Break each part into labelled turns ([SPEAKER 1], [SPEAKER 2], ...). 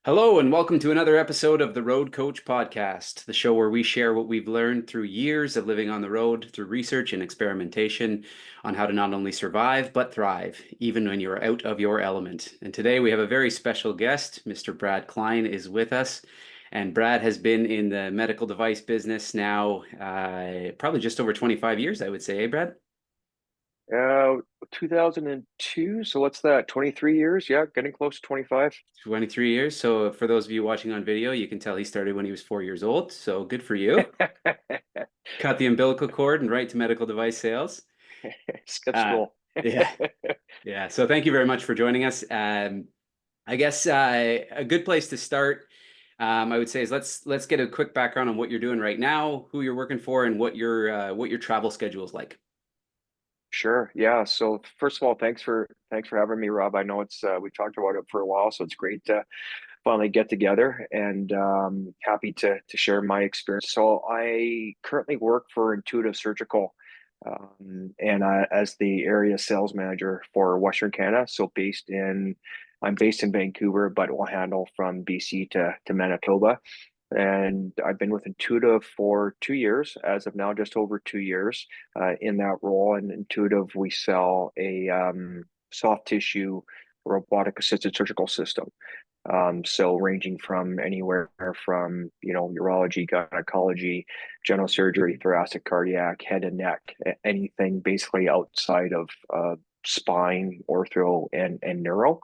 [SPEAKER 1] Hello, and welcome to another episode of the Road Coach Podcast, the show where we share what we've learned through years of living on the road, through research and experimentation on how to not only survive, but thrive, even when you're out of your element. And today we have a very special guest. Mr. Brad Klyn is with us. And Brad has been in the medical device business now probably just over 25 years, I would say, eh, Brad?
[SPEAKER 2] Uh, 2002. So what's that? 23 years? Yeah, getting close to 25.
[SPEAKER 1] 23 years. So for those of you watching on video, you can tell he started when he was 4 years old. So good for you. Cut the umbilical cord and right to medical device sales.
[SPEAKER 2] Skip
[SPEAKER 1] Uh,
[SPEAKER 2] school.
[SPEAKER 1] yeah, yeah. So thank you very much for joining us. I guess a good place to start, I would say, is let's get a quick background on what you're doing right now, who you're working for, and what your travel schedule is like.
[SPEAKER 2] Sure. Yeah. So first of all, thanks for having me, Rob. I know it's we've talked about it for a while, so it's great to finally get together and happy to share my experience. So I currently work for Intuitive Surgical, and as the area sales manager for Western Canada. So I'm based in Vancouver, but will handle from BC to Manitoba. And I've been with Intuitive for 2 years, as of now, just over 2 years in that role. And Intuitive, we sell a soft tissue robotic assisted surgical system. So ranging from anywhere from, urology, gynecology, general surgery, thoracic, cardiac, head and neck, anything basically outside of spine, ortho, and neuro.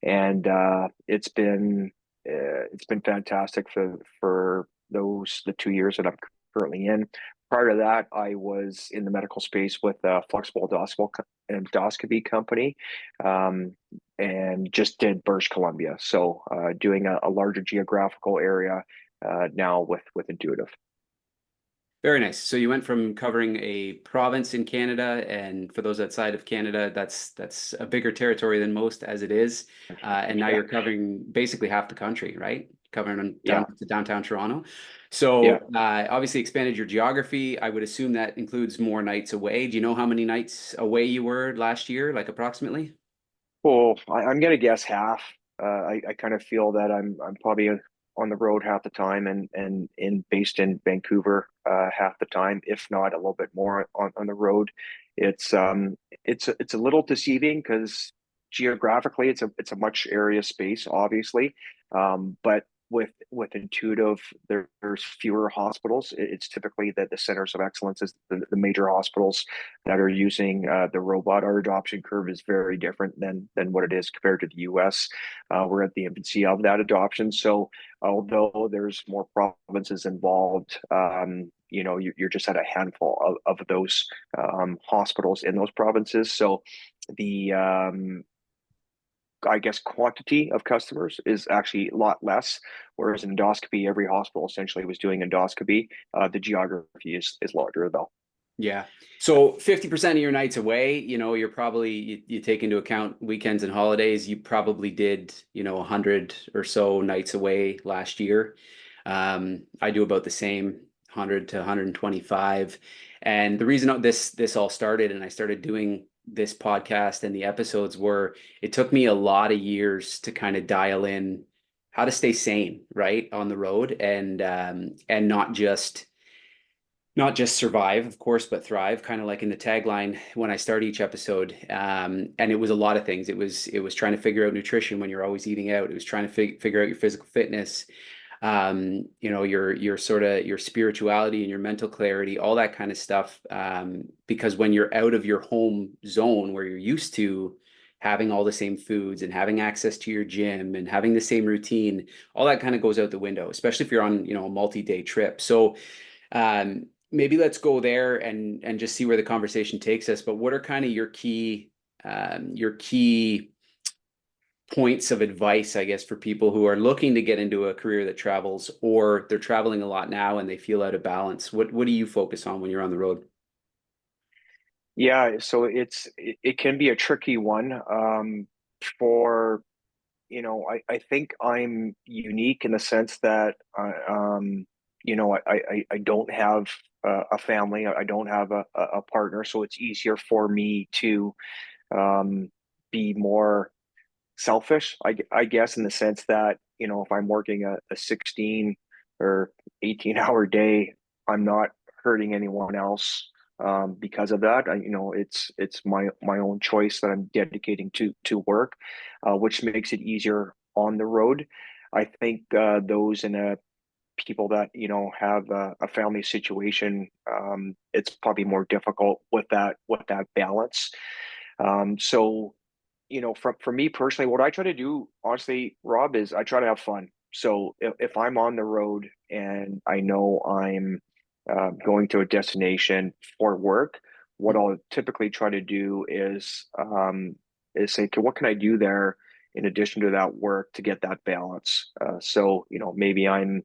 [SPEAKER 2] And it's been fantastic for the 2 years that I'm currently in. Prior to that, I was in the medical space with a flexible endoscopy company, um, and just did British Columbia. So doing a larger geographical area now with Intuitive.
[SPEAKER 1] Very nice. So you went from covering a province in Canada, and for those outside of Canada, that's a bigger territory than most as it is. And now
[SPEAKER 2] Yeah,
[SPEAKER 1] you're covering basically half the country, right? Covering down
[SPEAKER 2] yeah,
[SPEAKER 1] to downtown Toronto. So
[SPEAKER 2] yeah.
[SPEAKER 1] obviously expanded your geography. I would assume that includes more nights away. Do you know how many nights away you were last year, like approximately?
[SPEAKER 2] Well, I'm gonna guess half. I kind of feel that I'm probably on the road half the time and based in Vancouver half the time, if not a little bit more on the road. It's it's a little deceiving because geographically it's a much area space, obviously. But with Intuitive, there's fewer hospitals. It's typically the centers of excellence is the major hospitals that are using the robot. Our adoption curve is very different than what it is compared to the US. We're at the infancy of that adoption. So although there's more provinces involved, you're just at a handful of those hospitals in those provinces. So the I guess quantity of customers is actually a lot less. Whereas endoscopy, every hospital essentially was doing endoscopy. The geography is larger though.
[SPEAKER 1] Yeah. So 50% of your nights away, you're probably, you take into account weekends and holidays, you probably did, 100 or so nights away last year. I do about the same, 100 to 125. And the reason this all started and I started doing this podcast and the episodes were it took me a lot of years to kind of dial in how to stay sane, right, on the road and not just survive, of course, but thrive, kind of like in the tagline when I start each episode. And it was a lot of things. It was trying to figure out nutrition when you're always eating out. It was trying to figure out your physical fitness, your sort of your spirituality and your mental clarity, all that kind of stuff. Because when you're out of your home zone where you're used to having all the same foods and having access to your gym and having the same routine, all that kind of goes out the window, especially if you're on, a multi-day trip. So maybe let's go there and just see where the conversation takes us. But what are kind of your key points of advice, I guess, for people who are looking to get into a career that travels, or they're traveling a lot now and they feel out of balance? What do you focus on when you're on the road?
[SPEAKER 2] Yeah, so it can be a tricky one. For I think I'm unique in the sense that I don't have a family. I don't have a partner, so it's easier for me to um, be more selfish, I guess, in the sense that if I'm working a 16 or 18-hour day, I'm not hurting anyone else because of that. It's my own choice that I'm dedicating to work, which makes it easier on the road. I think those in a people that have a family situation, it's probably more difficult with that balance. So for me personally, what I try to do, honestly, Rob, is I try to have fun. So if I'm on the road and I know I'm going to a destination for work, what I'll typically try to do is say, okay, what can I do there in addition to that work to get that balance? So maybe I'm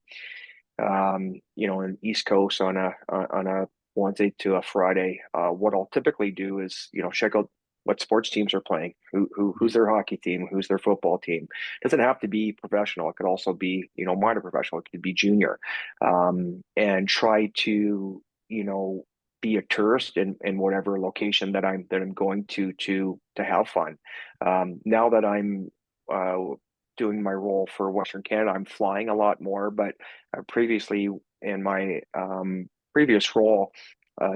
[SPEAKER 2] in East Coast on a Wednesday to a Friday. What I'll typically do is, check out what sports teams are playing, who's their hockey team, who's their football team. It doesn't have to be professional. It could also be, minor professional. It could be junior, and try to, be a tourist in whatever location that I'm going to have fun. Now that I'm doing my role for Western Canada, I'm flying a lot more, but previously in my previous role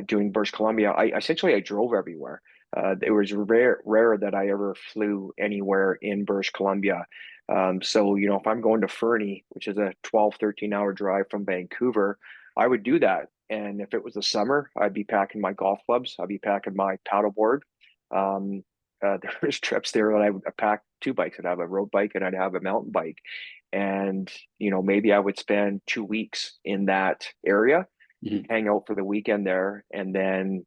[SPEAKER 2] doing British Columbia, I drove everywhere. It was rare that I ever flew anywhere in British Columbia. So, if I'm going to Fernie, which is a 12, 13-hour drive from Vancouver, I would do that. And if it was the summer, I'd be packing my golf clubs, I'd be packing my paddleboard. Um, there was trips there that I would pack two bikes. I'd have a road bike and I'd have a mountain bike. And, maybe I would spend 2 weeks in that area,
[SPEAKER 1] Mhm.
[SPEAKER 2] hang out for the weekend there. And then,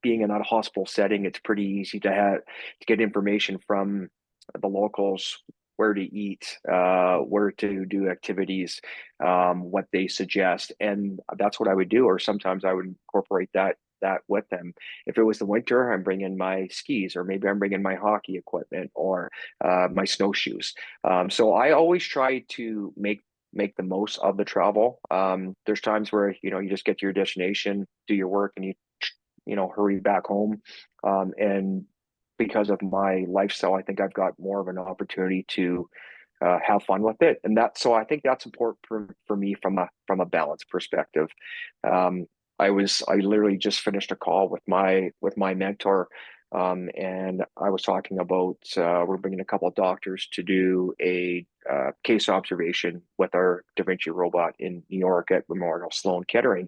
[SPEAKER 2] being in that hospital setting, it's pretty easy to get information from the locals, where to eat, where to do activities, what they suggest, and that's what I would do. Or sometimes I would incorporate that with them. If it was the winter, I'm bringing my skis, or maybe I'm bringing my hockey equipment, or my snowshoes. So I always try to make the most of the travel. There's times where you just get to your destination, do your work, and you hurry back home. And because of my lifestyle, I think I've got more of an opportunity to have fun with it, and so I think that's important for me from a balance perspective. Um, I literally just finished a call with my mentor, and I was talking about we're bringing a couple of doctors to do a case observation with our DaVinci robot in New York at Memorial Sloan Kettering.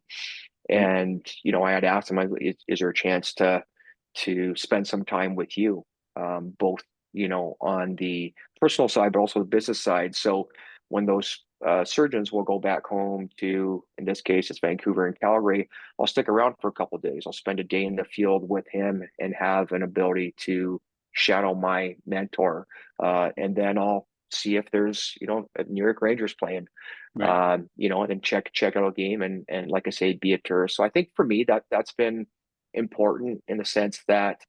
[SPEAKER 2] And I had asked him, is there a chance to spend some time with you, both on the personal side, but also the business side. So when those surgeons will go back home to, in this case, it's Vancouver and Calgary, I'll stick around for a couple of days. I'll spend a day in the field with him and have an ability to shadow my mentor, and then I'll see if there's a New York Rangers playing,
[SPEAKER 1] Right.
[SPEAKER 2] and then check out a game, and like I say, be a tourist. So I think for me that's been important in the sense that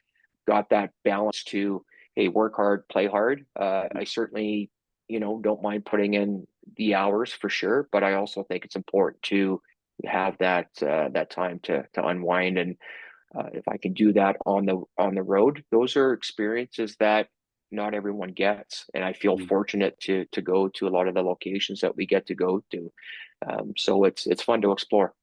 [SPEAKER 2] got that balance to, hey, work hard, play hard. I certainly, don't mind putting in the hours for sure, but I also think it's important to have that time to unwind. And if I can do that on the road, those are experiences that not everyone gets, and I feel
[SPEAKER 1] Mhm.
[SPEAKER 2] fortunate to go to a lot of the locations that we get to go to. So it's fun to explore.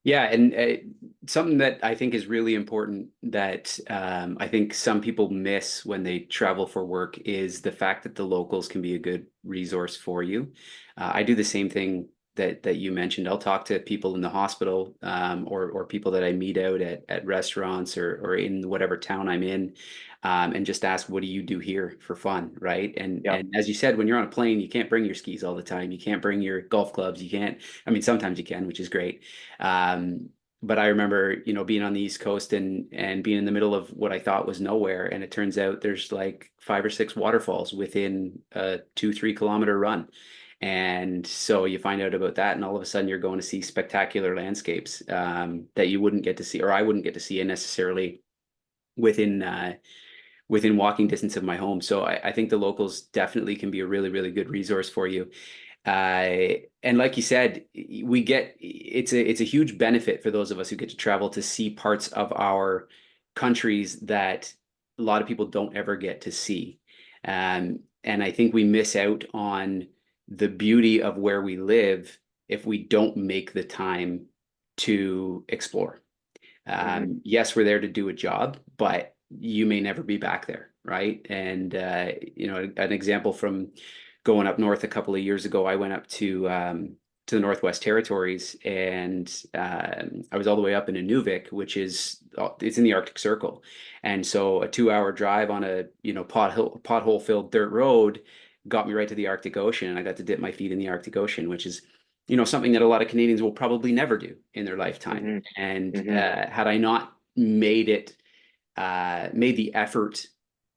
[SPEAKER 1] Yeah, and something that I think is really important that I think some people miss when they travel for work is the fact that the locals can be a good resource for you. I do the same thing that you mentioned. I'll talk to people in the hospital, or people that I meet out at restaurants or in whatever town I'm in, and just ask, what do you do here for fun, right? And
[SPEAKER 2] Yeah.
[SPEAKER 1] and as you said, when you're on a plane, you can't bring your skis all the time. You can't bring your golf clubs. You can't. I mean, sometimes you can, which is great. But I remember, being on the East Coast and being in the middle of what I thought was nowhere, and it turns out there's like 5 or 6 waterfalls within a 2, 3 kilometer run. And so you find out about that, and all of a sudden you're going to see spectacular landscapes that you wouldn't get to see, or I wouldn't get to see necessarily within within walking distance of my home. So I think the locals definitely can be a really, really good resource for you. And like you said, it's a huge benefit for those of us who get to travel to see parts of our countries that a lot of people don't ever get to see. And I think we miss out on the beauty of where we live if we don't make the time to explore.
[SPEAKER 2] Hmm.
[SPEAKER 1] Yes, we're there to do a job, but you may never be back there, right? And an example from going up north a couple of years ago, I went up to the Northwest Territories, and I was all the way up in Inuvik, which is it's in the Arctic Circle, and so a 2 hour drive on a pothole filled dirt road got me right to the Arctic Ocean, and I got to dip my feet in the Arctic Ocean, which is something that a lot of Canadians will probably never do in their lifetime.
[SPEAKER 2] Hmm.
[SPEAKER 1] And
[SPEAKER 2] Hmm.
[SPEAKER 1] had I not made the effort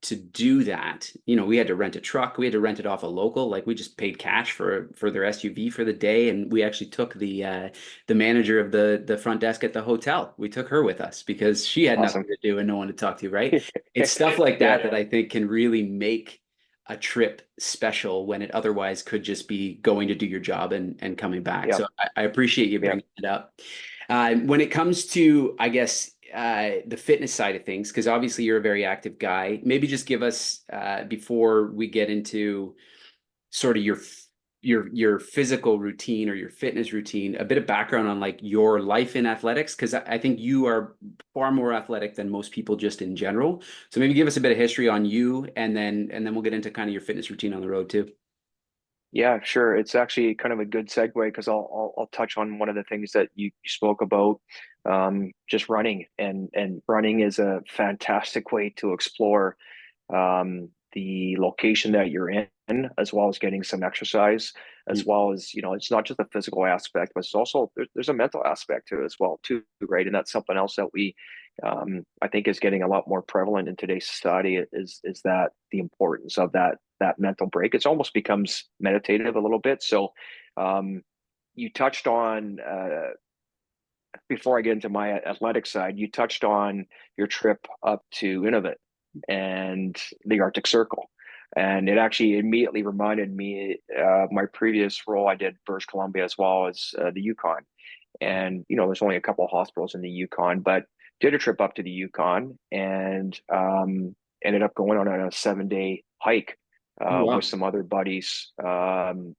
[SPEAKER 1] to do that, we had to rent a truck, we had to rent it off a local, like we just paid cash for their SUV for the day, and we actually took the manager of the front desk at the hotel. We took her with us because she had nothing
[SPEAKER 2] Awesome.
[SPEAKER 1] to do and no one to talk to, right? It's stuff like
[SPEAKER 2] Yeah.
[SPEAKER 1] that that I think can really make a trip special when it otherwise could just be going to do your job and coming back.
[SPEAKER 2] Yeah.
[SPEAKER 1] So I appreciate you
[SPEAKER 2] Yeah.
[SPEAKER 1] bringing it up. When it comes to, I guess, the fitness side of things, because obviously you're a very active guy, maybe just give us, before we get into sort of your physical routine or your fitness routine, a bit of background on like your life in athletics, because I think you are far more athletic than most people just in general. So maybe give us a bit of history on you, and then we'll get into kind of your fitness routine on the road too.
[SPEAKER 2] Yeah, sure. It's actually kind of a good segue because I'll touch on one of the things that you spoke about, just running, and running is a fantastic way to explore the location that you're in, as well as getting some exercise, as
[SPEAKER 1] Mm.
[SPEAKER 2] well as, it's not just a physical aspect, but it's also there's a mental aspect to it as well too, right? And that's something else that I think is getting a lot more prevalent in today's society is that the importance of that mental break. It's almost becomes meditative a little bit. So um, you touched on before I get into my athletic side, you touched on your trip up to Inuvik and the Arctic Circle. And it actually immediately reminded me my previous role. I did British Columbia as well as the Yukon. And, there's only a couple of hospitals in the Yukon, but did a trip up to the Yukon and ended up going on a 7 day hike
[SPEAKER 1] Oh,
[SPEAKER 2] with
[SPEAKER 1] wow.
[SPEAKER 2] some other buddies, through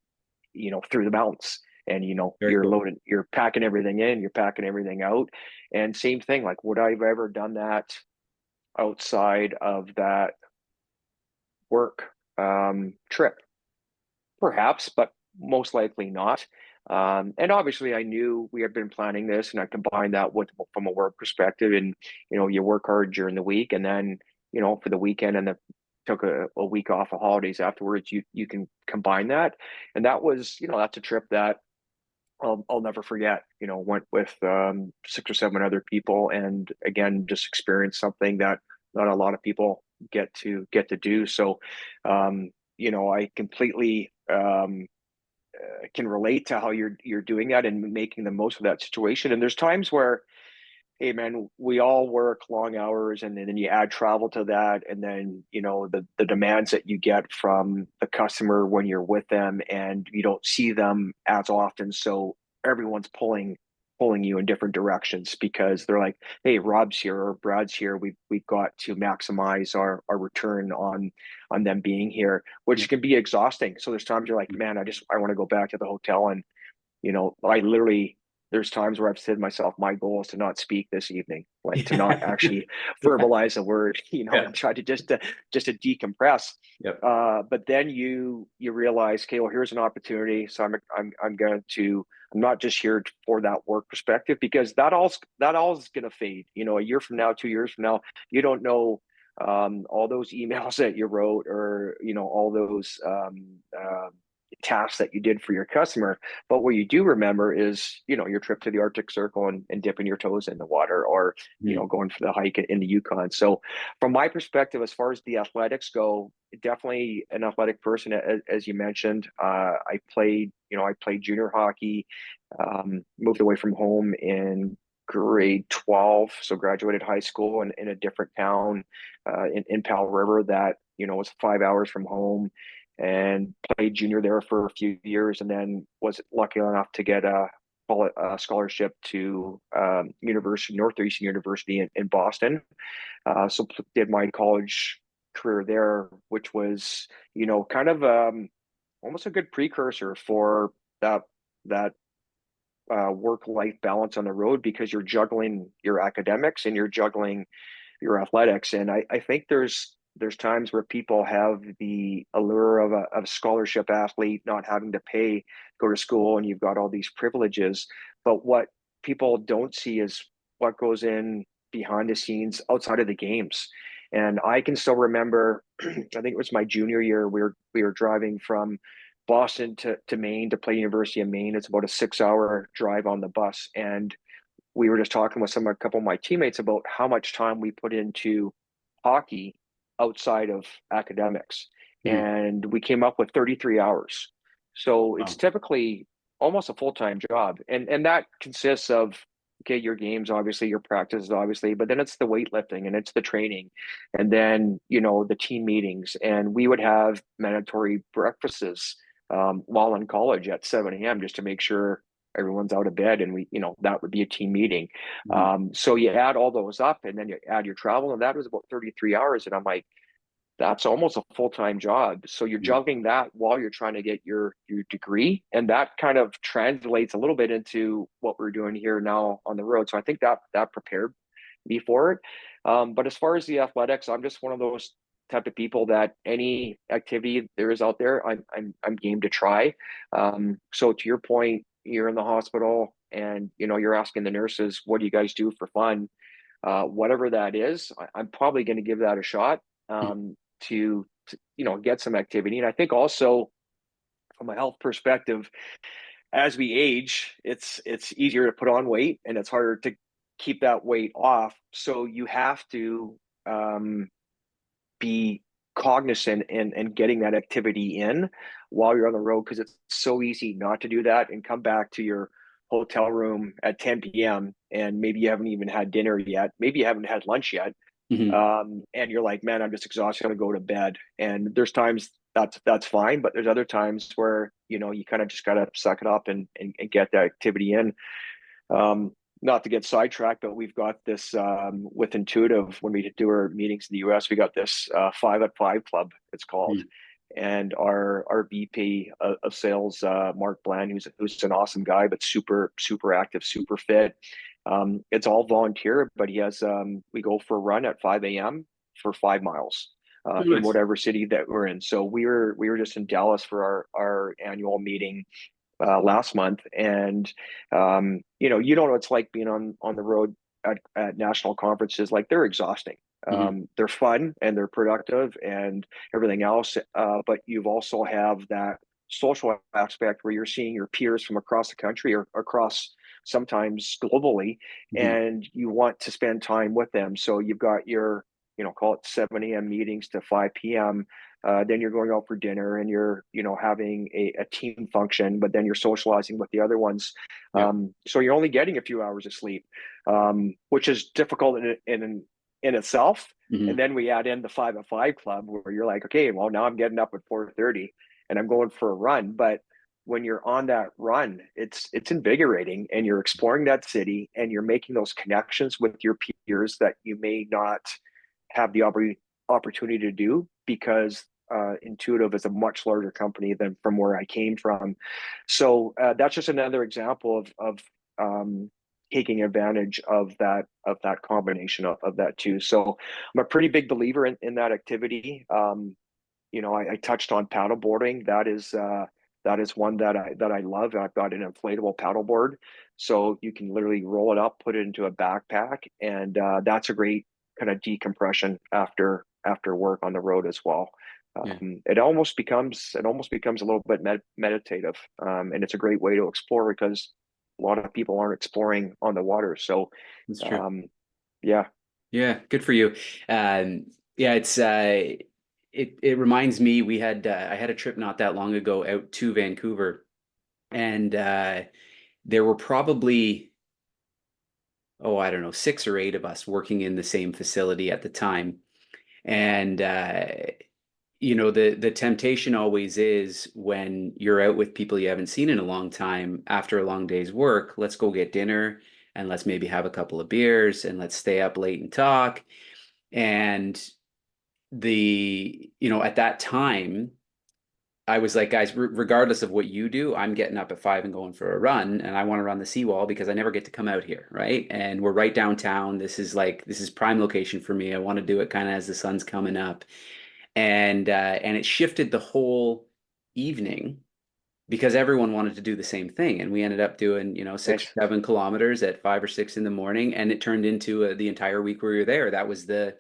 [SPEAKER 2] the mountains. And
[SPEAKER 1] Very
[SPEAKER 2] you're
[SPEAKER 1] cool.
[SPEAKER 2] loading, you're packing everything in, you're packing everything out. And same thing, like would I've ever done that outside of that work trip? Perhaps, but most likely not. And obviously, I knew we had been planning this, and I combined that with from a work perspective. And you work hard during the week, and then for the weekend, and then took a week off of holidays afterwards. You can combine that, and that was that's a trip that I'll never forget. Went with 6 or 7 other people, and again, just experienced something that not a lot of people get to do. So, I completely can relate to how you're doing that and making the most of that situation. And there's times where, hey man, we all work long hours, and then you add travel to that, and then the demands that you get from the customer when you're with them, and you don't see them as often. So everyone's pulling you in different directions because they're like, hey, Rob's here or Brad's here. We've got to maximize our return on them being here, which can be exhausting. So there's times you're like, man, I want to go back to the hotel. And I literally, there's times where I've said to myself, my goal is to not speak this evening, like to not actually verbalize a word,
[SPEAKER 1] Yeah.
[SPEAKER 2] and try to just to decompress.
[SPEAKER 1] Yep.
[SPEAKER 2] But then you realize, okay, well, here's an opportunity. So I'm not just here for that work perspective, because that all is going to fade. A year from now, 2 years from now, you don't know all those emails that you wrote, or all those tasks that you did for your customer. But what you do remember is, your trip to the Arctic Circle, and dipping your toes in the water, or,
[SPEAKER 1] Mm.
[SPEAKER 2] going for the hike in the Yukon. So from my perspective, as far as the athletics go, definitely an athletic person, as you mentioned. I played junior hockey, moved away from home in grade 12, so graduated high school in a different town in Powell River that was 5 hours from home, and played junior there for a few years, and then was lucky enough to get a scholarship to Northeastern University in Boston. So did my college career there, which was, kind of almost a good precursor for that work-life balance on the road, because you're juggling your academics and you're juggling your athletics. And I think there's times where people have the allure of a scholarship athlete, not having to pay, go to school, and you've got all these privileges. But what people don't see is what goes in behind the scenes outside of the games. And I can still remember, I think it was my junior year, we were driving from Boston to Maine to play University of Maine. It's about a 6 hour drive on the bus. And we were just talking with a couple of my teammates about how much time we put into hockey outside of academics.
[SPEAKER 1] Mhm.
[SPEAKER 2] And we came up with 33 hours. So it's
[SPEAKER 1] Wow.
[SPEAKER 2] typically almost a full-time job. And that consists of, okay, your games, obviously, your practices, obviously, but then it's the weightlifting and it's the training. And then, the team meetings. And we would have mandatory breakfasts while in college at 7 a.m. just to make sure everyone's out of bed, and that would be a team meeting.
[SPEAKER 1] Mhm.
[SPEAKER 2] So you add all those up, and then you add your travel, and that was about 33 hours. And I'm like, that's almost a full-time job. So you're
[SPEAKER 1] Mhm.
[SPEAKER 2] juggling that while you're trying to get your degree. And that kind of translates a little bit into what we're doing here now on the road. So I think that prepared me for it. But as far as the athletics, I'm just one of those type of people that any activity there is out there, I'm game to try. So to your point, you're in the hospital and you're asking the nurses, what do you guys do for fun? Whatever that is, I'm probably going to give that a shot, to get some activity. And I think also from a health perspective, as we age, it's easier to put on weight and it's harder to keep that weight off. So you have to be cognizant and getting that activity in while you're on the road, because it's so easy not to do that and come back to your hotel room at 10 p.m. and maybe you haven't even had dinner yet, maybe you haven't had lunch yet,
[SPEAKER 1] Mhm.
[SPEAKER 2] and you're like, man, I'm just exhausted, I'm gonna go to bed. And there's times that's fine, but there's other times where you kind of just gotta suck it up and get that activity in. um, Not to get sidetracked, but we've got this, with Intuitive, when we do our meetings in the US, we got this 5 at 5 club, it's called.
[SPEAKER 1] Mhm.
[SPEAKER 2] And our VP of sales, Mark Bland, who's an awesome guy, but super, super active, super fit. It's all volunteer, but we go for a run at 5 a.m. for 5 miles.
[SPEAKER 1] Oh,
[SPEAKER 2] In
[SPEAKER 1] nice.
[SPEAKER 2] whatever city that we're in. So we were just in Dallas for our annual meeting last month, and you don't know what it's like being on the road at national conferences. Like, they're exhausting.
[SPEAKER 1] Mhm.
[SPEAKER 2] They're fun and they're productive and everything else, but you've also have that social aspect where you're seeing your peers from across the country or across sometimes globally,
[SPEAKER 1] Mhm.
[SPEAKER 2] and you want to spend time with them. So you've got your call it 7 a.m. meetings to 5 p.m. Then you're going out for dinner and you're having a team function, but then you're socializing with the other ones.
[SPEAKER 1] Yep.
[SPEAKER 2] So you're only getting a few hours of sleep, which is difficult in itself. And
[SPEAKER 1] Mhm.
[SPEAKER 2] then we add in the 5 at 5 club, where you're like, okay, well, now I'm getting up at 4:30 and I'm going for a run. But when you're on that run, it's invigorating, and you're exploring that city and you're making those connections with your peers that you may not have the opportunity to do, because Intuitive is a much larger company than from where I came from. So that's just another example of taking advantage of that combination of that too. So I'm a pretty big believer in that activity. I touched on paddleboarding. That is one that I love. I've got an inflatable paddleboard, so you can literally roll it up, put it into a backpack, and that's a great kind of decompression after work on the road as well.
[SPEAKER 1] Yeah,
[SPEAKER 2] It almost becomes a little bit meditative, and it's a great way to explore, because a lot of people aren't exploring on the water. So,
[SPEAKER 1] that's true.
[SPEAKER 2] um, yeah.
[SPEAKER 1] Yeah, good for you. Yeah, it reminds me I had a trip not that long ago out to Vancouver, and there were probably, oh, I don't know, 6 or 8 of us working in the same facility at the time. And the temptation always is, when you're out with people you haven't seen in a long time after a long day's work, let's go get dinner and let's maybe have a couple of beers and let's stay up late and talk. And at that time, I was like, guys, regardless of what you do, I'm getting up at 5 and going for a run, and I want to run the seawall because I never get to come out here, right? And we're right downtown. This is prime location for me. I want to do it kind of as the sun's coming up, and it shifted the whole evening because everyone wanted to do the same thing. And we ended up doing, 6 or 7 kilometers at 5 or 6 in the morning. And it turned into the entire week where you're there. That was the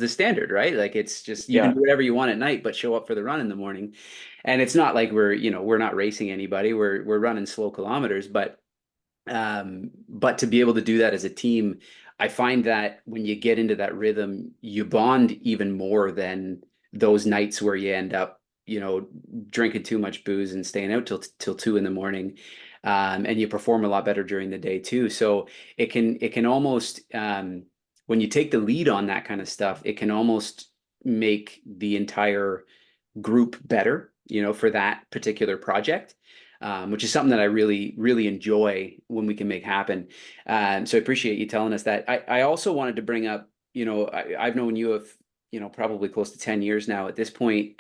[SPEAKER 1] standard, right? Like it's just, you can
[SPEAKER 2] Yeah,
[SPEAKER 1] do whatever you want at night, but show up for the run in the morning. And it's not like we're not racing anybody. We're running slow kilometers, but to be able to do that as a team, I find that when you get into that rhythm, you bond even more than those nights where you end up, drinking too much booze and staying out till 2 in the morning. And you perform a lot better during the day too. So it can almost, when you take the lead on that kind of stuff, it can almost make the entire group better, for that particular project, which is something that I really, really enjoy when we can make happen. So I appreciate you telling us that. I also wanted to bring up, I've known you of, probably close to 10 years now at this point.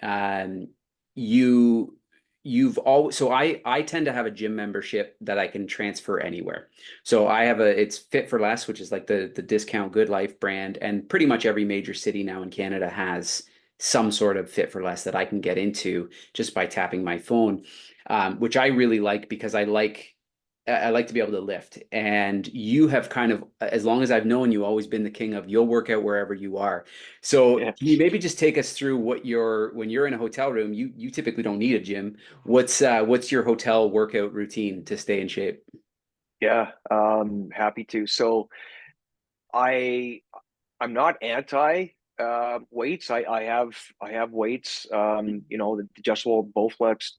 [SPEAKER 1] You, you've always, so I tend to have a gym membership that I can transfer anywhere. So it's Fit for Less, which is like the discount Good Life brand. And pretty much every major city now in Canada has some sort of Fit for Less that I can get into just by tapping my phone, which I really like because I like to be able to lift. And you have kind of, as long as I've known you, always been the king of you'll work out wherever you are. So
[SPEAKER 2] yeah.
[SPEAKER 1] can you maybe just take us through when you're in a hotel room, you typically don't need a gym. What's your hotel workout routine to stay in shape?
[SPEAKER 2] Yeah, happy to. So I I'm not anti weights. I have weights. The adjustable Bowflex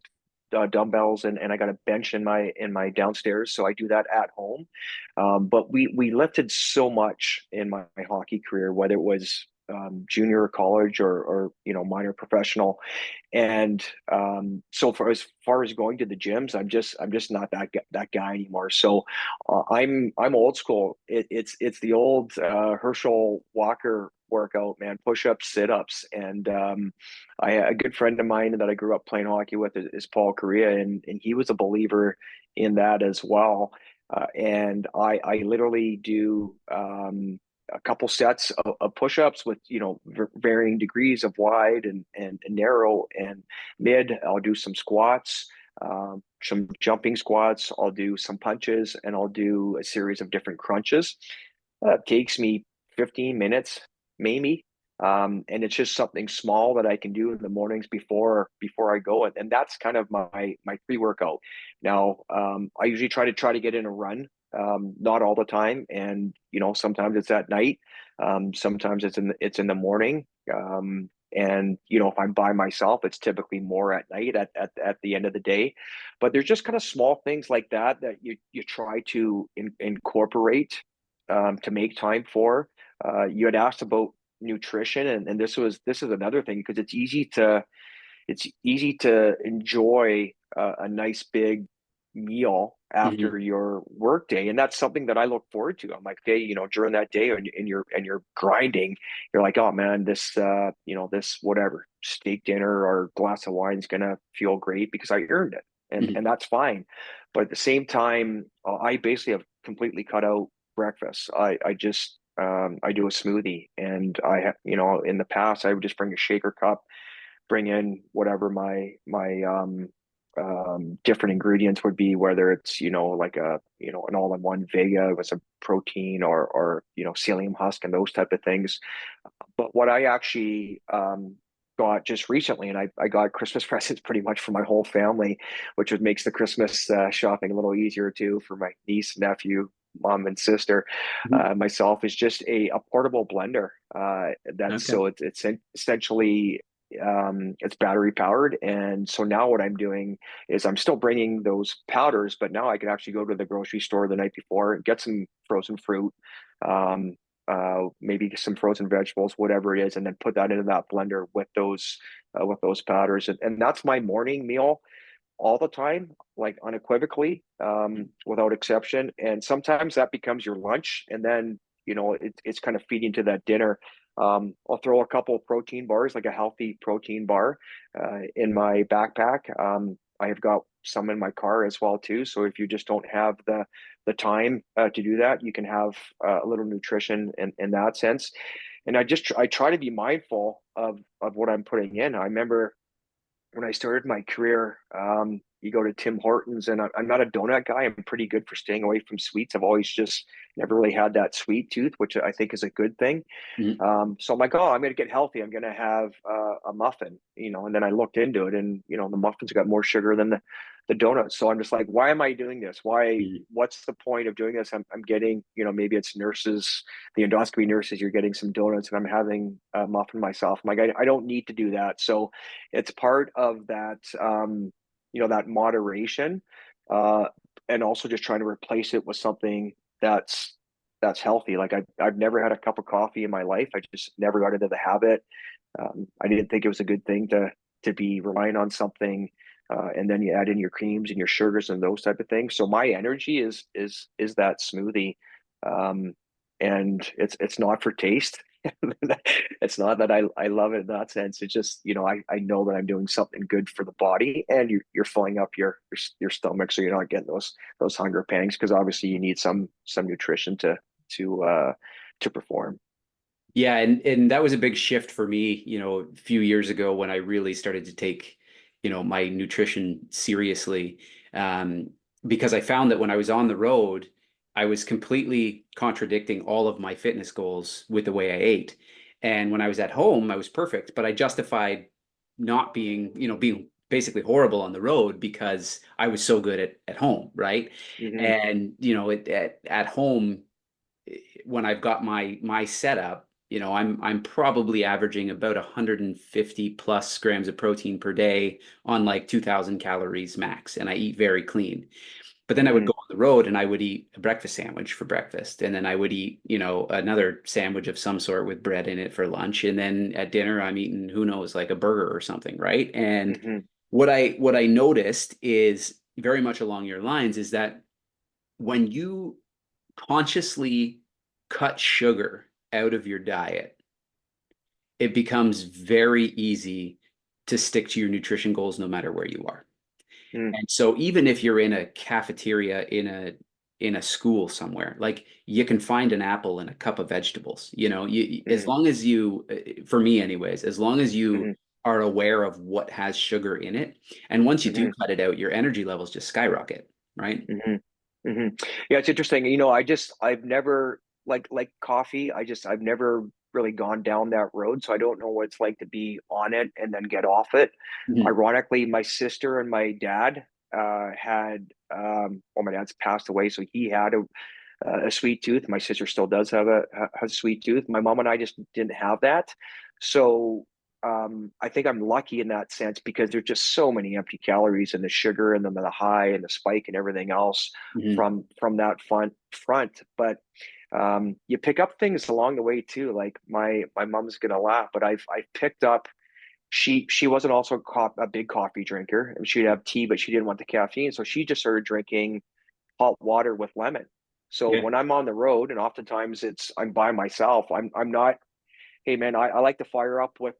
[SPEAKER 2] dumbbells, and I got a bench in my downstairs, so I do that at home. But we lifted so much in my hockey career, whether it was junior or college or minor professional. And so far as going to the gyms, I'm just not that guy anymore. So I'm old school. It's the old Herschel Walker workout, man. Push-ups, sit-ups, and a good friend of mine that I grew up playing hockey with is Paul Correa, and he was a believer in that as well. And I literally do a couple sets of push-ups with varying degrees of wide and narrow and mid. I'll do some squats, some jumping squats. I'll do some punches, and I'll do a series of different crunches. It takes me 15 minutes, maybe. And it's just something small that I can do in the mornings before I go, and that's kind of my pre-workout. Now, I usually try to get in a run, not all the time, and sometimes it's at night, sometimes it's in the morning. And if I'm by myself, it's typically more at night at the end of the day. But there's just kind of small things like that you try to incorporate, to make time for. You had asked about nutrition, and this is another thing, because it's easy to enjoy a nice big meal
[SPEAKER 1] Mhm.
[SPEAKER 2] after your work day, and that's something that I look forward to. I'm like, hey, during that day, and you're grinding, you're like, oh man, this whatever steak dinner or glass of wine is gonna feel great because I earned it, and
[SPEAKER 1] Mhm.
[SPEAKER 2] and that's fine. But at the same time, I basically have completely cut out breakfast. I just I do a smoothie, and I have, in the past, I would just bring a shaker cup, bring in whatever my different ingredients would be, whether it's like an all-in-one Vega with some protein, or psyllium husk and those type of things. But what I actually got just recently, and I got Christmas presents pretty much for my whole family, which makes the Christmas shopping a little easier too for my niece, nephew, mom, and sister.
[SPEAKER 1] Mhm.
[SPEAKER 2] Myself, is just a portable blender. That's
[SPEAKER 1] Okay.
[SPEAKER 2] so it's essentially, it's battery powered, and so now what I'm doing is I'm still bringing those powders, but now I can actually go to the grocery store the night before and get some frozen fruit, maybe some frozen vegetables, whatever it is, and then put that into that blender with those powders, and that's my morning meal all the time, like unequivocally, without exception. And sometimes that becomes your lunch, and then it's kind of feeding to that dinner. I'll throw a couple of protein bars, like a healthy protein bar, in my backpack. I have got some in my car as well too. So if you just don't have the time to do that, you can have a little nutrition in that sense. And I try to be mindful of what I'm putting in. I remember when I started my career, you go to Tim Hortons, and I'm not a donut guy. I'm pretty good for staying away from sweets. I've always just never really had that sweet tooth, which I think is a good thing.
[SPEAKER 1] Mhm.
[SPEAKER 2] So I'm like, oh, I'm going to get healthy. I'm going to have a muffin, and then I looked into it, and the muffins got more sugar than the donuts. So I'm just like, why am I doing this? Why?
[SPEAKER 1] Mhm.
[SPEAKER 2] What's the point of doing this? I'm getting, maybe it's nurses, the endoscopy nurses. You're getting some donuts, and I'm having a muffin myself. I'm like, I don't need to do that. So it's part of that, that moderation, uh, and also just trying to replace it with something that's healthy. Like I've never had a cup of coffee in my life. I just never got into the habit. I didn't think it was a good thing to be relying on something, and then you add in your creams and your sugars and those type of things. So my energy is that smoothie, um, and it's not for taste. It's not that I love it in that sense. It's just I know that I'm doing something good for the body, and you're filling up your stomach, so you're not getting those hunger pangs, because obviously you need some nutrition to to perform.
[SPEAKER 1] Yeah, and that was a big shift for me, a few years ago when I really started to take, my nutrition seriously. Um, because I found that when I was on the road, I was completely contradicting all of my fitness goals with the way I ate. And when I was at home, I was perfect, but I justified not being basically horrible on the road because I was so good at home, right?
[SPEAKER 2] Hmm.
[SPEAKER 1] And, at home, when I've got my setup, I'm probably averaging about 150 plus grams of protein per day on like 2000 calories max, and I eat very clean. But then I would
[SPEAKER 2] Hmm.
[SPEAKER 1] go on the road and I would eat a breakfast sandwich for breakfast, and then I would eat, another sandwich of some sort with bread in it for lunch, and then at dinner I'm eating, who knows, like a burger or something, right? And
[SPEAKER 2] Hmm.
[SPEAKER 1] what I noticed is very much along your lines is that when you consciously cut sugar out of your diet, it becomes very easy to stick to your nutrition goals no matter where you are.
[SPEAKER 2] Hmm.
[SPEAKER 1] And so even if you're in a cafeteria in a school somewhere, like you can find an apple and a cup of vegetables, as
[SPEAKER 2] Hmm.
[SPEAKER 1] long as you, for me anyways, as long as you
[SPEAKER 2] Hmm.
[SPEAKER 1] are aware of what has sugar in it, and once you do
[SPEAKER 2] Hmm.
[SPEAKER 1] cut it out, your energy levels just skyrocket, right?
[SPEAKER 2] Hmm. Hmm. Yeah, it's interesting. I've never like coffee. I've never really gone down that road, so I don't know what it's like to be on it and then get off it.
[SPEAKER 1] Mhm.
[SPEAKER 2] Ironically, my sister and my dad had, well, my dad's passed away, so he had a sweet tooth. My sister still does have a sweet tooth. My mom and I just didn't have that. So I think I'm lucky in that sense, because there's just so many empty calories in the sugar and then the high and the spike and everything else
[SPEAKER 1] Mhm.
[SPEAKER 2] from that front. But you pick up things along the way too. Like my mom's gonna laugh, but I've picked up. She wasn't also a big coffee drinker, and she'd have tea, but she didn't want the caffeine, so she just started drinking hot water with lemon. So
[SPEAKER 1] Yeah.
[SPEAKER 2] when I'm on the road, and oftentimes I'm by myself, I'm not, hey man, I like to fire up with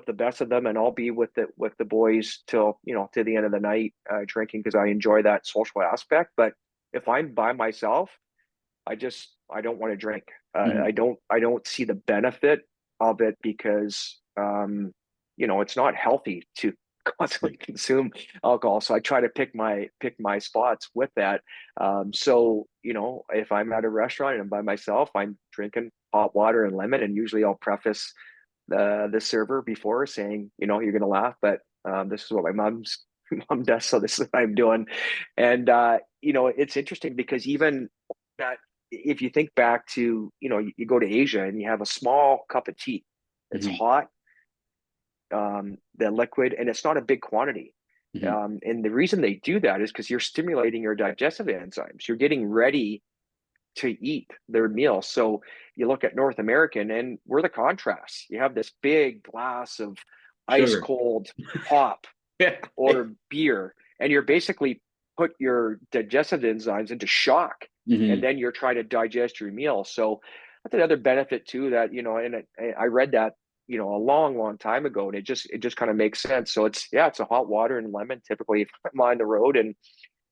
[SPEAKER 2] the best of them, and I'll be with the boys till to the end of the night, drinking, because I enjoy that social aspect. But if I'm by myself, I don't want to drink.
[SPEAKER 1] Mhm.
[SPEAKER 2] I don't see the benefit of it, because it's not healthy to constantly consume alcohol. So I try to pick my spots with that. So if I'm at a restaurant and I'm by myself, I'm drinking hot water and lemon, and usually I'll preface the server before saying, you're gonna laugh, but this is what my mom does, so this is what I'm doing. And it's interesting, because even that, if you think back to, you go to Asia and you have a small cup of tea, it's
[SPEAKER 1] Mhm.
[SPEAKER 2] hot, the liquid, and it's not a big quantity.
[SPEAKER 1] Mhm.
[SPEAKER 2] And the reason they do that is because you're stimulating your digestive enzymes. You're getting ready to eat their meal. So you look at North American, and we're the contrast. You have this big glass of ice
[SPEAKER 1] Sugar.
[SPEAKER 2] cold pop
[SPEAKER 1] Yeah.
[SPEAKER 2] or beer, and you're basically put your digestive enzymes into shock, and
[SPEAKER 1] Mhm.
[SPEAKER 2] then you're trying to digest your meal. So that's another benefit too, that, and I read that, a long, long time ago, and it just kind of makes sense. So it's a hot water and lemon typically if I'm on the road. And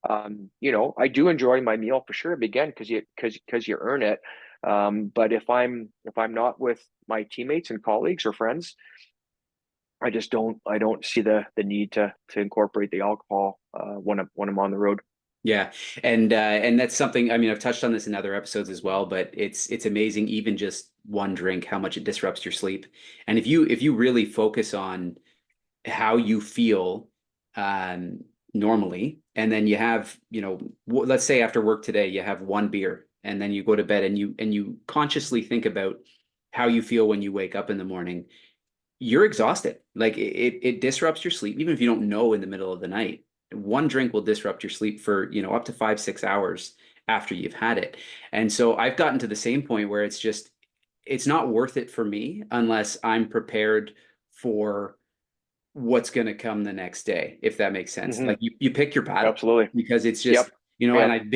[SPEAKER 2] I do enjoy my meal for sure, again, because you earn it. But if I'm not with my teammates and colleagues or friends, I don't see the need to incorporate the alcohol when I'm on the road.
[SPEAKER 1] Yeah. And that's something, I mean, I've touched on this in other episodes as well, but it's amazing even just one drink, how much it disrupts your sleep. And if you really focus on how you feel normally, and then you have, let's say after work today, you have one beer and then you go to bed and you consciously think about how you feel when you wake up in the morning, you're exhausted. Like it disrupts your sleep, even if you don't know in the middle of the night. One drink will disrupt your sleep for, up to 5, 6 hours after you've had it. And so I've gotten to the same point where it's not worth it for me unless I'm prepared for what's going to come the next day, if that makes sense.
[SPEAKER 2] Hmm.
[SPEAKER 1] Like you pick your battle
[SPEAKER 2] Absolutely.
[SPEAKER 1] because it's just,
[SPEAKER 2] Yep.
[SPEAKER 1] and
[SPEAKER 2] Yep.
[SPEAKER 1] I've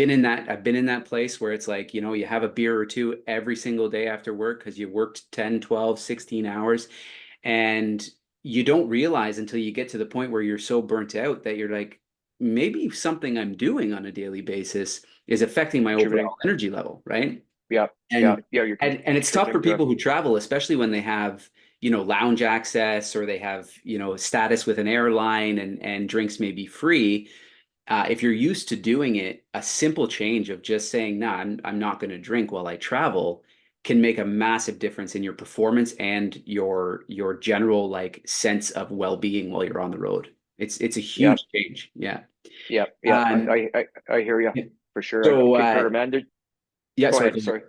[SPEAKER 1] been in that place where it's like, you have a beer or two every single day after work because you worked 10, 12, 16 hours and you don't realize until you get to the point where you're so burnt out that you're like, maybe something I'm doing on a daily basis is affecting my
[SPEAKER 2] Contributing.
[SPEAKER 1] overall energy level, right?
[SPEAKER 2] Yeah. Yeah.
[SPEAKER 1] And
[SPEAKER 2] Yeah. You're
[SPEAKER 1] and it's tough for
[SPEAKER 2] contributing to it.
[SPEAKER 1] people who travel, especially when they have, lounge access or they have, status with an airline and drinks may be free. If you're used to doing it, a simple change of just saying, "No, I'm not going to drink while I travel," can make a massive difference in your performance and your general like sense of well-being while you're on the road. It's a
[SPEAKER 2] Yeah.
[SPEAKER 1] huge change. Yeah.
[SPEAKER 2] Yeah. Yeah.
[SPEAKER 1] Um,
[SPEAKER 2] I hear you
[SPEAKER 1] yeah.
[SPEAKER 2] for sure. I
[SPEAKER 1] So
[SPEAKER 2] concur, man.
[SPEAKER 1] yeah,
[SPEAKER 2] Go
[SPEAKER 1] sorry.
[SPEAKER 2] ahead. Sorry.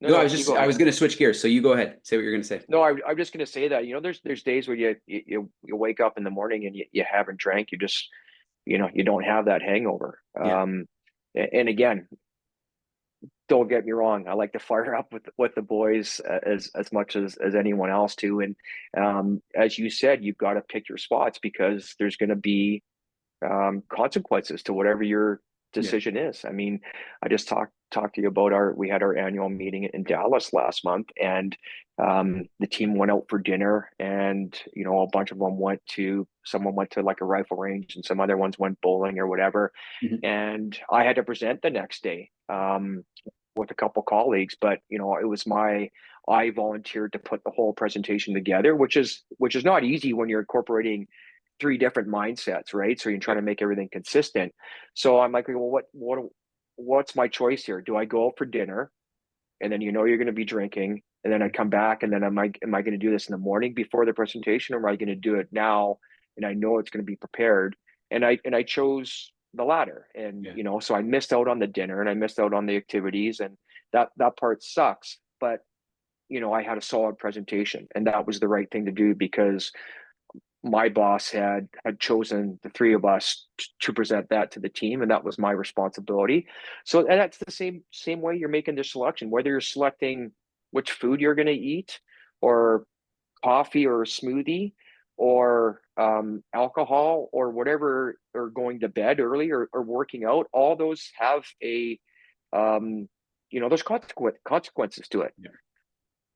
[SPEAKER 2] No,
[SPEAKER 1] No,
[SPEAKER 2] no, you go
[SPEAKER 1] I
[SPEAKER 2] ahead.
[SPEAKER 1] was going to switch gears. So you go ahead. Say what you're going to say.
[SPEAKER 2] No, I'm just going to say that, there's days where you wake up in the morning and you haven't drank. You just, you don't have that hangover.
[SPEAKER 1] Yeah.
[SPEAKER 2] And again, don't get me wrong. I like to fire up with the boys as much as anyone else too. And as you said, you've got to pick your spots because there's going to be consequences to whatever your
[SPEAKER 1] Yeah.
[SPEAKER 2] decision is. I mean, I just talked to you about we had our annual meeting in Dallas last month, and the team went out for dinner, and a bunch of them someone went to like a rifle range, and some other ones went bowling or whatever.
[SPEAKER 1] Mhm.
[SPEAKER 2] And I had to present the next day with a couple colleagues, but I volunteered to put the whole presentation together, which is not easy when you're incorporating three different mindsets, right? So you're trying
[SPEAKER 1] Yep.
[SPEAKER 2] to make everything consistent. So I'm like, well, what's my choice here? Do I go out for dinner, and then you're going to be drinking, and then I come back, and then am I going to do this in the morning before the presentation, or am I going to do it now, and I know it's going to be prepared? And I chose the latter, and
[SPEAKER 1] Yeah.
[SPEAKER 2] so I missed out on the dinner, and I missed out on the activities, and that part sucks. But I had a solid presentation, and that was the right thing to do because my boss had chosen the three of us to present that to the team, and that was my responsibility. So, and that's the same way you're making the selection, whether you're selecting which food you're going to eat, or coffee or a smoothie, or alcohol, or whatever, or going to bed early, or working out. All those have there's consequences to it.
[SPEAKER 1] Yeah.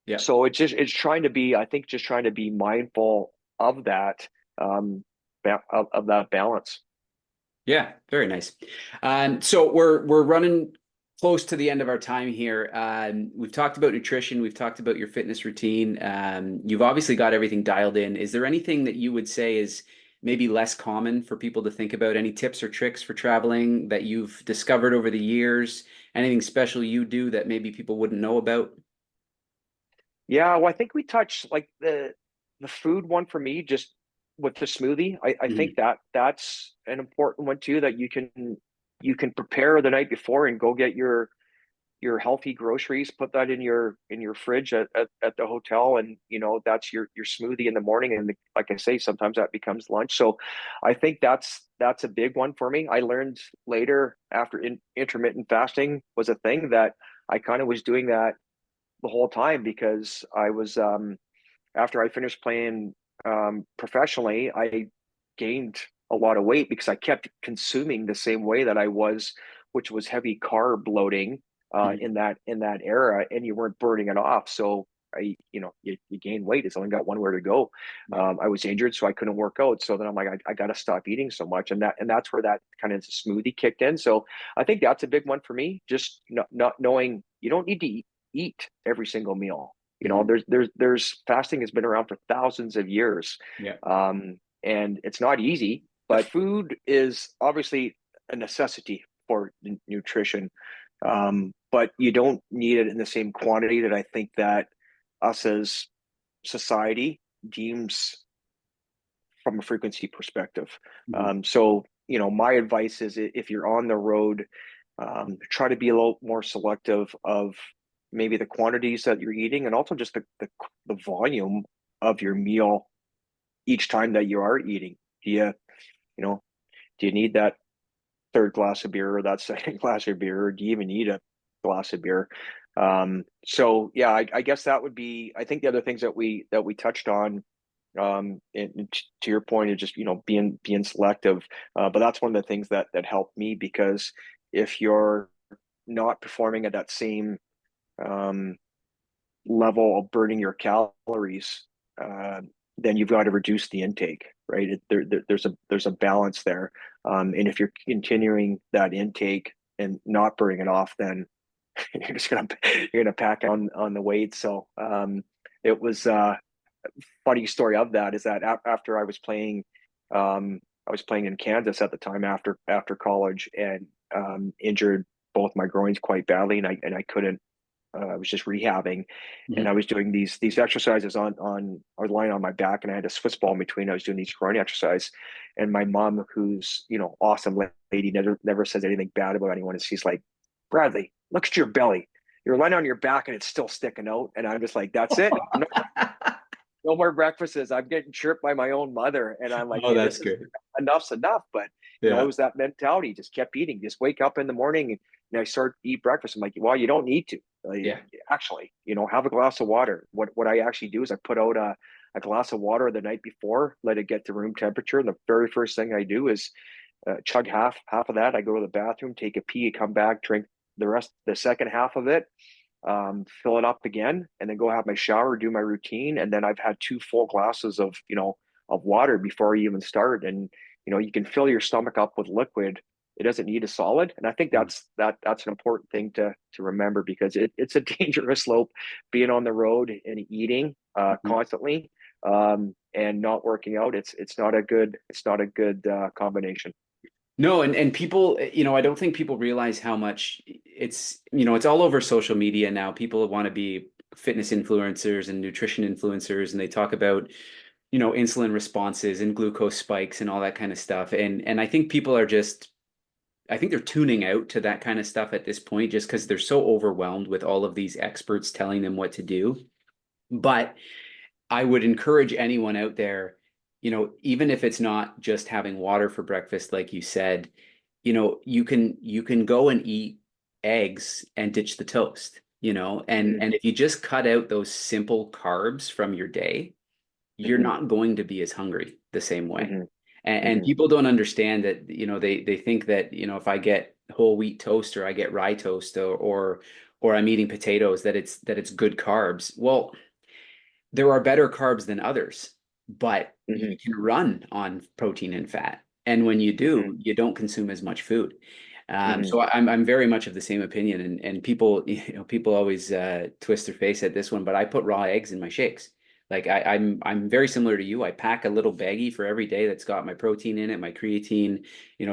[SPEAKER 1] Yeah.
[SPEAKER 2] So it's trying to be, I think, just trying to be mindful of that, um of that balance.
[SPEAKER 1] Yeah, very nice. So we're running close to the end of our time here. We've talked about nutrition, we've talked about your fitness routine. You've obviously got everything dialed in. Is there anything that you would say is maybe less common for people to think about? Any tips or tricks for traveling that you've discovered over the years? Anything special you do that maybe people wouldn't know about?
[SPEAKER 2] Yeah, well, I think we touched like the food one for me, just with the smoothie. I think
[SPEAKER 1] Mhm.
[SPEAKER 2] that's an important one too, that you can prepare the night before and go get your healthy groceries, put that in your fridge at the hotel, and that's your smoothie in the morning. And like I say, sometimes that becomes lunch. So I think that's a big one for me. I learned later, after intermittent fasting was a thing, that I kind of was doing that the whole time, because I was after I finished playing professionally, I gained a lot of weight because I kept consuming the same way that I was, which was heavy carb loading,
[SPEAKER 1] Mhm.
[SPEAKER 2] in that era, and you weren't burning it off. So you gain weight. It's only got one where to go.
[SPEAKER 1] Yeah.
[SPEAKER 2] I was injured, so I couldn't work out. So then I'm like, I got to stop eating so much, and that's where that kind of smoothie kicked in. So I think that's a big one for me. Just not knowing you don't need to eat every single meal.
[SPEAKER 1] Mhm.
[SPEAKER 2] There's fasting has been around for thousands of years,
[SPEAKER 1] Yeah.
[SPEAKER 2] and it's not easy. But food is obviously a necessity for nutrition, but you don't need it in the same quantity that I think that us as society deems from a frequency perspective.
[SPEAKER 1] Mhm.
[SPEAKER 2] So, my advice is if you're on the road, try to be a little more selective of maybe the quantities that you're eating, and also just the volume of your meal each time that you are eating. Do you know, do you need that third glass of beer or that second glass of beer, or do you even need a glass of beer? So yeah, I guess that would be. I think the other things that we touched on, and to your point, is just being selective. But that's one of the things that helped me, because if you're not performing at that same um, level of burning your calories, uh, then you've got to reduce the intake, right? There's a balance there, and if you're continuing that intake and not burning it off, then you're gonna pack on the weight. So it was funny story of that is that after I was playing in Kansas at the time after college, and injured both my groins quite badly, and I couldn't. I was just rehabbing, and I
[SPEAKER 1] Mhm.
[SPEAKER 2] was doing these exercises I was lying on my back, and I had a Swiss ball in between. I was doing these groin exercise, and my mom, who's awesome lady, never says anything bad about anyone, and she's like, Bradley, look at your belly. You're lying on your back and it's still sticking out. And I'm just like, that's it. No more breakfasts. I'm getting chirped by my own mother. And I'm like,
[SPEAKER 1] Oh,
[SPEAKER 2] hey,
[SPEAKER 1] that's
[SPEAKER 2] this is
[SPEAKER 1] good.
[SPEAKER 2] enough's enough. But it
[SPEAKER 1] Yeah.
[SPEAKER 2] was that mentality. Just kept eating. Just wake up in the morning, and I start to eat breakfast. I'm like, well, you don't need to. Like,
[SPEAKER 1] Yeah.
[SPEAKER 2] actually, have a glass of water. What I actually do is I put out a glass of water the night before, let it get to room temperature. And the very first thing I do is chug half of that. I go to the bathroom, take a pee, come back, drink the second half of it, fill it up again, and then go have my shower, do my routine, and then I've had two full glasses of water before you even start. And you can fill your stomach up with liquid. It doesn't need a solid, and I think
[SPEAKER 1] Mhm.
[SPEAKER 2] that's an important thing to remember, because it's a dangerous slope being on the road and eating
[SPEAKER 1] Mhm.
[SPEAKER 2] constantly, and not working out. It's not a good combination.
[SPEAKER 1] No, and people, I don't think people realize how much it's all over social media now. People want to be fitness influencers and nutrition influencers, and they talk about, insulin responses and glucose spikes and all that kind of stuff. And I think people are just, I think they're tuning out to that kind of stuff at this point, just because they're so overwhelmed with all of these experts telling them what to do. But I would encourage anyone out there, even if it's not just having water for breakfast, like you said, you can go and eat eggs and ditch the toast, and
[SPEAKER 2] Mm-hmm,
[SPEAKER 1] and if you just cut out those simple carbs from your day, you're
[SPEAKER 2] mm-hmm,
[SPEAKER 1] not going to be as hungry the same way.
[SPEAKER 2] mm-hmm,
[SPEAKER 1] And
[SPEAKER 2] mm-hmm,
[SPEAKER 1] people don't understand that, they think that, if I get whole wheat toast or I get rye toast or I'm eating potatoes, that it's good carbs. Well, there are better carbs than others, but
[SPEAKER 2] mm-hmm,
[SPEAKER 1] you can run on protein and fat. And when you
[SPEAKER 2] mm-hmm,
[SPEAKER 1] do, you don't consume as much food.
[SPEAKER 2] mm-hmm.
[SPEAKER 1] So I'm very much of the same opinion. And people, people always twist their face at this one, but I put raw eggs in my shakes. Like I'm very similar to you. I pack a little baggie for every day that's got my protein in it, my creatine,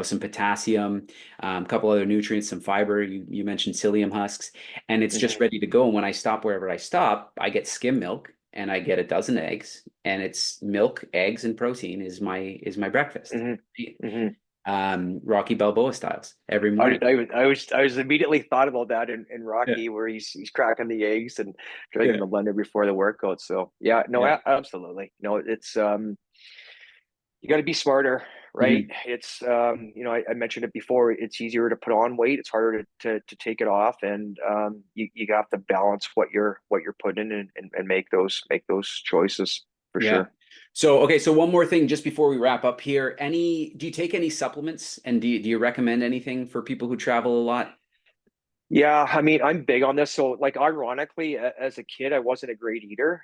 [SPEAKER 1] some potassium, a couple other nutrients, some fiber. You mentioned psyllium husks, and it's just
[SPEAKER 2] Mm-hmm.
[SPEAKER 1] ready to go. And when I stop wherever I stop, I get skim milk and I get a dozen eggs, and it's milk, eggs, and protein is my breakfast.
[SPEAKER 2] Hmm. Hmm.
[SPEAKER 1] Rocky Balboa styles every
[SPEAKER 2] I,
[SPEAKER 1] morning.
[SPEAKER 2] I was immediately thought about that in
[SPEAKER 1] Yeah,
[SPEAKER 2] Rocky, where he's cracking the eggs and throwing in
[SPEAKER 1] yeah,
[SPEAKER 2] the blender before the workout. So yeah, no,
[SPEAKER 1] yeah.
[SPEAKER 2] absolutely. No, it's you got to be smarter, right?
[SPEAKER 1] Mhm.
[SPEAKER 2] It's I mentioned it before. It's easier to put on weight. It's harder to take it off, and you have to balance what you're putting in, and make those choices for
[SPEAKER 1] Yeah.
[SPEAKER 2] sure.
[SPEAKER 1] So, okay, so one more thing just before we wrap up here. Do you take any supplements, and do you recommend anything for people who travel a lot?
[SPEAKER 2] Yeah, I mean, I'm big on this. So, like, ironically, as a kid, I wasn't a great eater.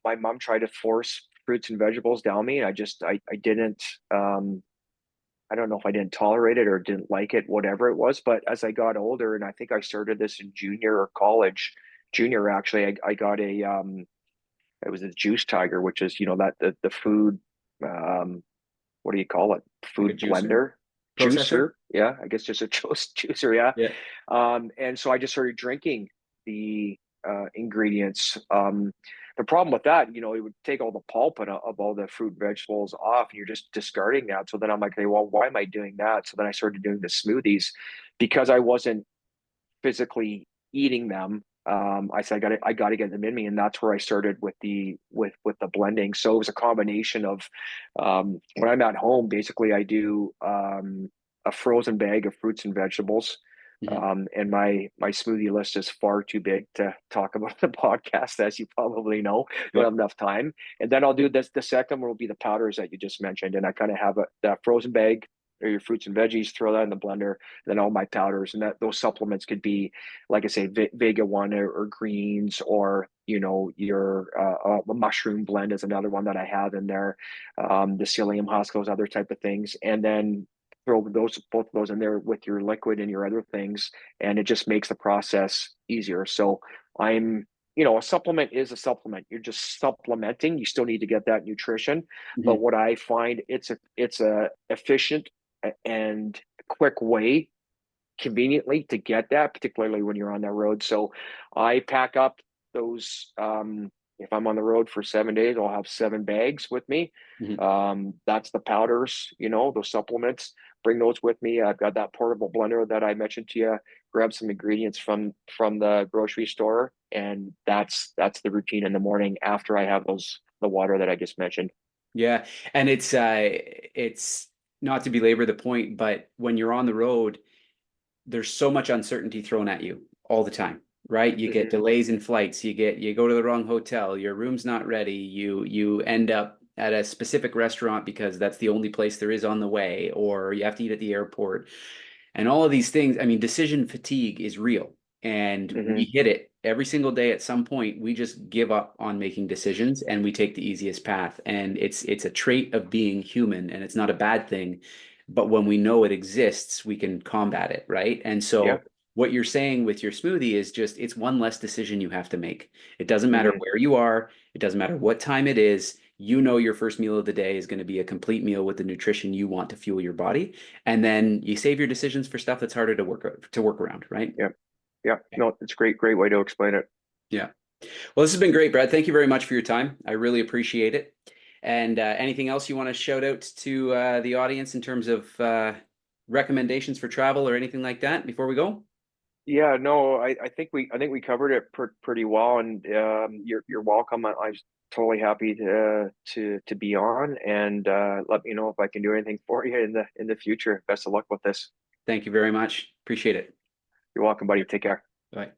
[SPEAKER 2] My mom tried to force fruits and vegetables down me, and I didn't. I don't know if I didn't tolerate it or didn't like it, whatever it was. But as I got older, and I think I started this in junior or college, junior actually, I got it was a juice tiger, which is, that the food, um, what do you call it?
[SPEAKER 1] Like a
[SPEAKER 2] Food
[SPEAKER 1] juicer,
[SPEAKER 2] blender,
[SPEAKER 1] processor?
[SPEAKER 2] juicer. Yeah, I guess just a juicer. Yeah.
[SPEAKER 1] Yeah.
[SPEAKER 2] And so I just started drinking the ingredients. The problem with that, it would take all the pulp of all the fruit and vegetables off, and you're just discarding that. So then I'm like, hey, well, why am I doing that? So then I started doing the smoothies because I wasn't physically eating them. I said I got to get them in me, and that's where I started with the blending. So it was a combination of when I'm at home, basically I do a frozen bag of fruits and vegetables.
[SPEAKER 1] Mhm.
[SPEAKER 2] And my smoothie list is far too big to talk about the podcast, as you probably know. Don't
[SPEAKER 1] Yeah.
[SPEAKER 2] have enough time. And then I'll do this. The second one will be the powders that you just mentioned, and I kind of have that frozen bag or your fruits and veggies, throw that in the blender, then all my powders, and that those supplements could be, like I say, Vega One or greens, or your mushroom blend is another one that I have in there. The psyllium husk, those other type of things, and then throw both of those in there with your liquid and your other things, and it just makes the process easier. So I'm a supplement is a supplement. You're just supplementing. You still need to get that nutrition, but
[SPEAKER 1] Mhm.
[SPEAKER 2] what I find, it's a efficient and quick way conveniently to get that, particularly when you're on the road. So I pack up those. If I'm on the road for 7 days, I'll have 7 bags with me.
[SPEAKER 1] Mhm.
[SPEAKER 2] That's the powders, those supplements. Bring those with me. I've got that portable blender that I mentioned to you. Grab some ingredients from the grocery store, and that's the routine in the morning after I have the water that I just mentioned.
[SPEAKER 1] Yeah. And it's not to belabor the point, but when you're on the road, there's so much uncertainty thrown at you all the time, right? You get
[SPEAKER 2] Hmm.
[SPEAKER 1] delays in flights, you go to the wrong hotel, your room's not ready, you end up at a specific restaurant because that's the only place there is on the way, or you have to eat at the airport. And all of these things, I mean, decision fatigue is real. And we
[SPEAKER 2] Hmm.
[SPEAKER 1] hit it every single day at some point. We just give up on making decisions and we take the easiest path. And it's a trait of being human and it's not a bad thing. But when we know it exists, we can combat it, right? And
[SPEAKER 2] Yeah.
[SPEAKER 1] so what you're saying with your smoothie is just it's one less decision you have to make. It doesn't matter
[SPEAKER 2] Hmm.
[SPEAKER 1] where you are, it doesn't matter what time it is. You know your first meal of the day is going to be a complete meal with the nutrition you want to fuel your body, and then you save your decisions for stuff that's harder to work around, right?
[SPEAKER 2] Yeah. Yeah. No, it's great way to explain it.
[SPEAKER 1] Yeah. Well, this has been great, Brad. Thank you very much for your time. I really appreciate it. And anything else you want to shout out to the audience in terms of recommendations for travel or anything like that before we go?
[SPEAKER 2] Yeah, no, I think we covered it pretty well, and you're welcome. I'm totally happy to be on, and let me know if I can do anything for you in the future. Best of luck with this.
[SPEAKER 1] Thank you very much. Appreciate it.
[SPEAKER 2] You're welcome, buddy. Take care.
[SPEAKER 1] Bye.